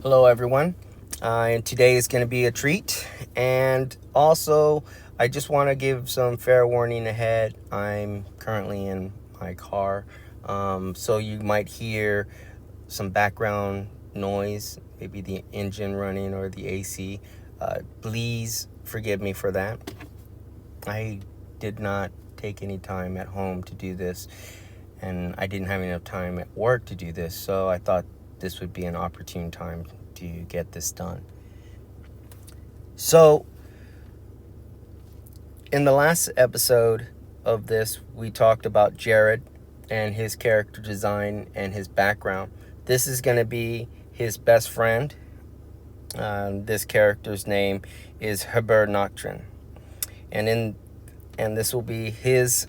Hello everyone, and today is going to be a treat, and also I just want to give some fair warning ahead. I'm currently in my car, so you might hear some background noise, maybe the engine running or the AC. Please forgive me for that. I did not take any time at home to do this, and I didn't have enough time at work to do this, so I thought this would be an opportune time to get this done. So, in the last episode of this, we talked about Jared and his character design and his background. This is going to be his best friend. This character's name is Heber Nocturne. And this will be his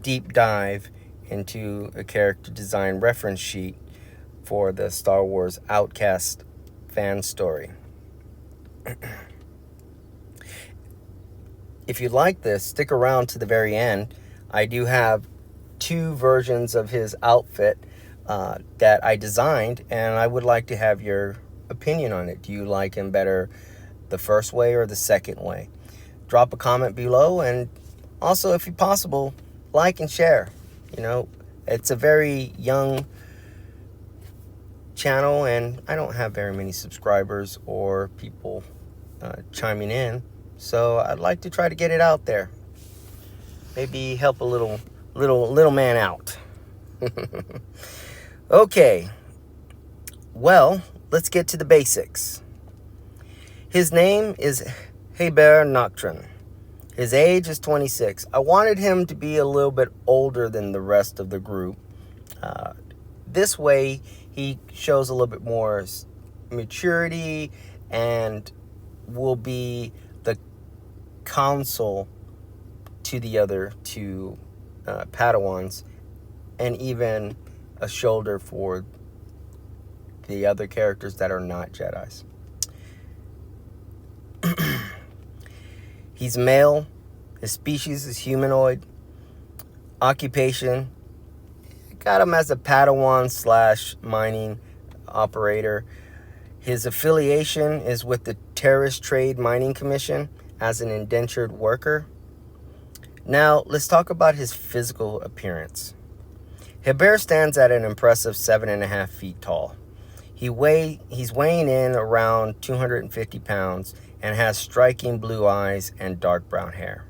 deep dive into a character design reference sheet for the Star Wars Outcast fan story. If you like this, stick around to the very end. I do have two versions of his outfit that I designed, and I would like to have your opinion on it. Do you like him better the first way or the second way? Drop a comment below, and also, if possible, like and share. It's a very young channel, and I don't have very many subscribers or people chiming in, so I'd like to try to get it out there. Maybe help a little man out. Okay, well, let's get to the basics. His name is Heber Nocturne. His age is 26. I wanted him to be a little bit older than the rest of the group. This way, he shows a little bit more maturity and will be the counsel to the other two Padawans, and even a shoulder for the other characters that are not Jedis. He's male. His species is humanoid. Occupation, got him as a Padawan / mining operator. His affiliation is with the Terrace Trade Mining Commission as an indentured worker. Now, let's talk about his physical appearance. Heber stands at an impressive 7.5 feet tall. He's weighing in around 250 pounds and has striking blue eyes and dark brown hair.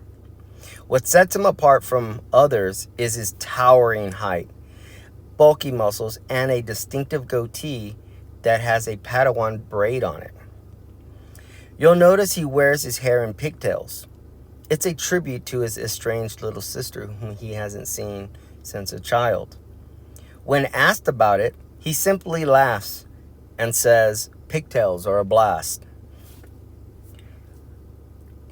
What sets him apart from others is his towering height, bulky muscles, and a distinctive goatee that has a Padawan braid on it. You'll notice he wears his hair in pigtails. It's a tribute to his estranged little sister, whom he hasn't seen since a child. When asked about it, he simply laughs and says, "Pigtails are a blast."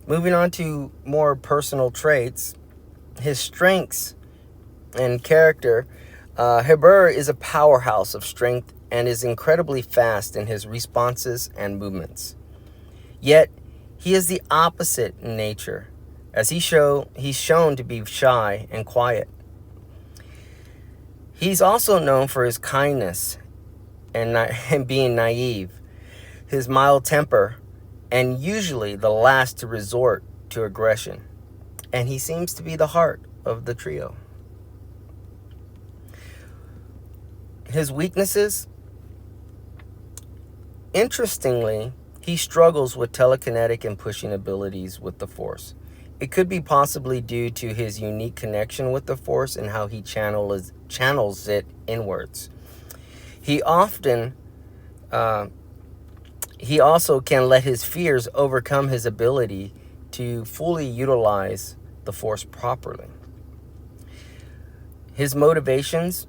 Moving on to more personal traits, his strengths and character. Heber is a powerhouse of strength and is incredibly fast in his responses and movements. Yet, he is the opposite in nature, as he's shown to be shy and quiet. He's also known for his kindness and being naive, his mild temper, and usually the last to resort to aggression. And he seems to be the heart of the trio. His weaknesses? Interestingly, he struggles with telekinetic and pushing abilities with the Force. It could be possibly due to his unique connection with the Force and how he channels it inwards. He also can let his fears overcome his ability to fully utilize the Force properly. His motivations: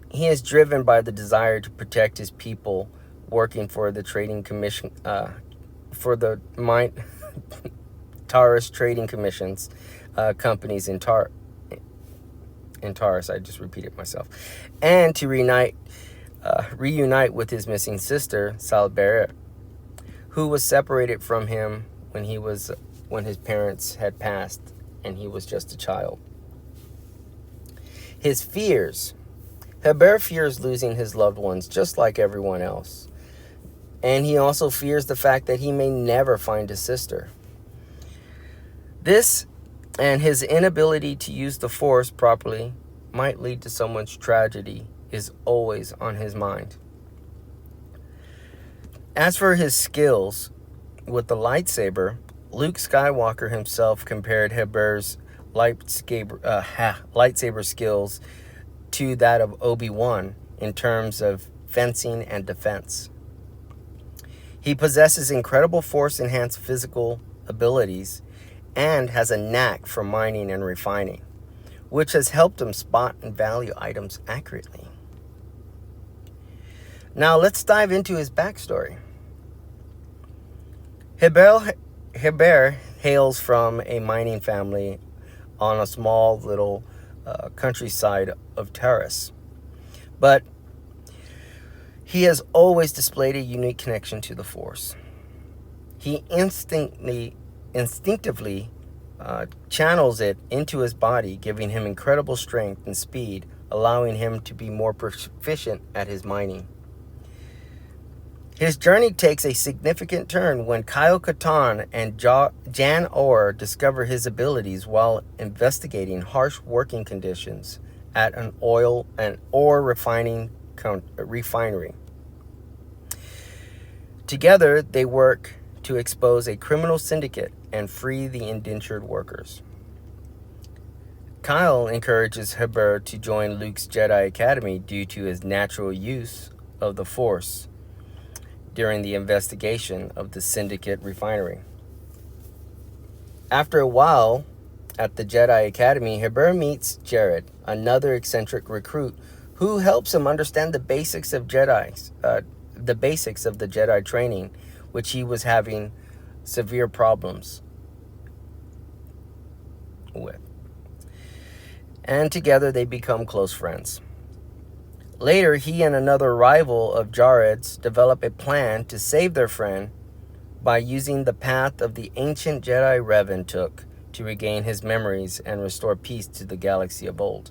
he is driven by the desire to protect his people, working for the trading commission, for the Taurus Trading Commission's companies in Taurus. I just repeated myself. And to reunite with his missing sister, Salberet, who was separated from him when his parents had passed and he was just a child. His fears. Heber fears losing his loved ones just like everyone else. And he also fears the fact that he may never find his sister. This and his inability to use the Force properly might lead to someone's tragedy is always on his mind. As for his skills with the lightsaber, Luke Skywalker himself compared Heber's lightsaber skills to that of Obi-Wan in terms of fencing and defense. He possesses incredible Force-enhanced physical abilities and has a knack for mining and refining, which has helped him spot and value items accurately. Now let's dive into his backstory. Heber hails from a mining family on a small little countryside of Taris, but he has always displayed a unique connection to the Force. He instinctively channels it into his body, giving him incredible strength and speed, allowing him to be more proficient at his mining. His journey takes a significant turn when Kyle Katarn and Jan Orr discover his abilities while investigating harsh working conditions at an ore refinery. Together, they work to expose a criminal syndicate and free the indentured workers. Kyle encourages Heber to join Luke's Jedi Academy due to his natural use of the Force during the investigation of the syndicate refinery. After a while at the Jedi Academy, Heber meets Jared, another eccentric recruit who helps him understand the basics of the Jedi training, which he was having severe problems with. And together they become close friends. Later, he and another rival of Jared's develop a plan to save their friend by using the path of the ancient Jedi Revan took to regain his memories and restore peace to the galaxy of old.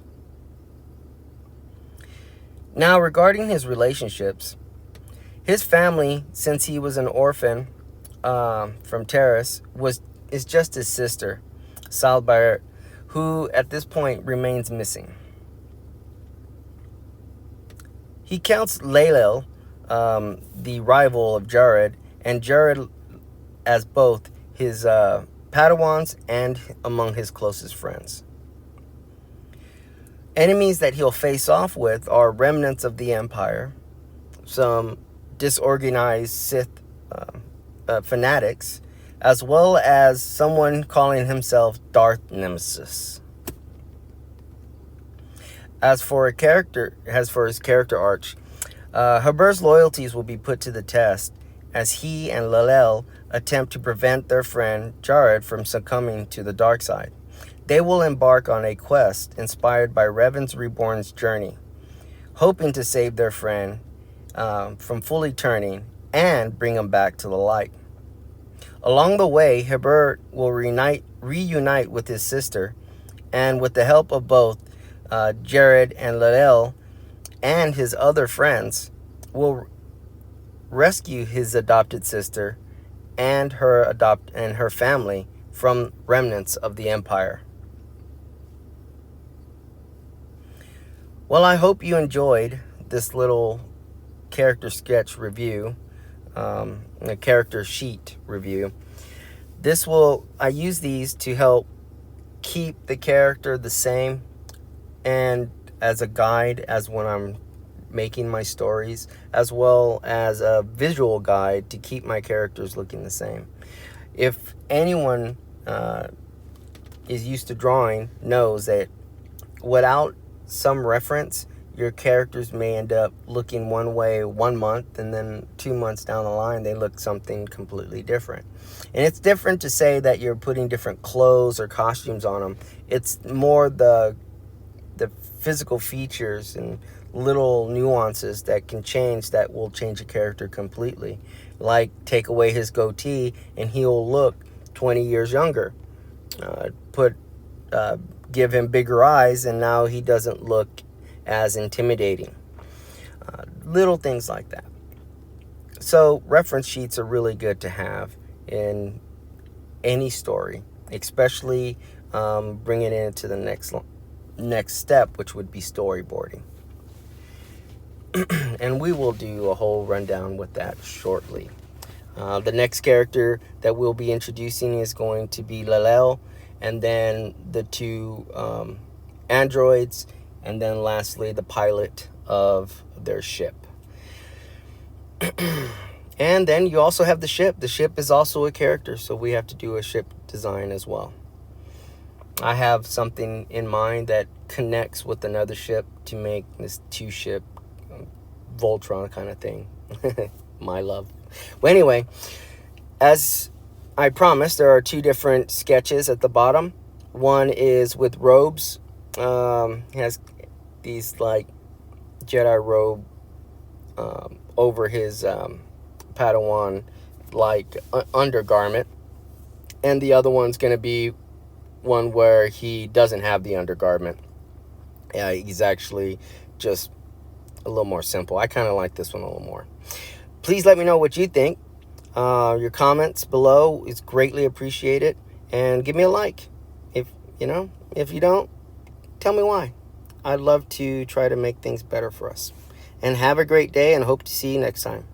Now, regarding his relationships, his family, since he was an orphan from Taris, is just his sister, Salbert, who at this point remains missing. He counts Lalel, the rival of Jared, and Jared as both his Padawans and among his closest friends. Enemies that he'll face off with are remnants of the Empire, some disorganized Sith fanatics, as well as someone calling himself Darth Nemesis. As for his character arc, Heber's loyalties will be put to the test as he and Lalel attempt to prevent their friend Jared from succumbing to the dark side. They will embark on a quest inspired by Revan's Reborn's journey, hoping to save their friend from fully turning and bring him back to the light. Along the way, Heber will reunite with his sister, and with the help of both Jared and Lalel and his other friends, will rescue his adopted sister and her family from remnants of the Empire. Well, I hope you enjoyed this little character sketch review, a character sheet review. I use these to help keep the character the same and as a guide as when I'm making my stories, as well as a visual guide to keep my characters looking the same. If anyone is used to drawing knows that without some reference, your characters may end up looking one way 1 month, and then 2 months down the line they look something completely different. And it's different to say that you're putting different clothes or costumes on them. It's more the physical features and little nuances that can change, that will change a character completely. Like, take away his goatee and he'll look 20 years younger. Give him bigger eyes and now he doesn't look as intimidating. Little things like that. So reference sheets are really good to have in any story, especially bringing it into the next step, which would be storyboarding. And we will do a whole rundown with that shortly. The next character that we'll be introducing is going to be Lalel, and then the two androids, and then lastly the pilot of their ship. And then you also have the ship. The ship is also a character, so we have to do a ship design as well. I have something in mind that connects with another ship to make this two-ship Voltron kind of thing. My love. Well, anyway, as I promised, there are two different sketches at the bottom. One is with robes. He has these like Jedi robe over his Padawan like undergarment, and the other one's going to be one where he doesn't have the undergarment. Yeah, he's actually just a little more simple. I kind of like this one a little more. Please let me know what you think. Your comments below is greatly appreciated, and give me a like. If you don't, tell me why. I'd love to try to make things better for us. And have a great day, and hope to see you next time.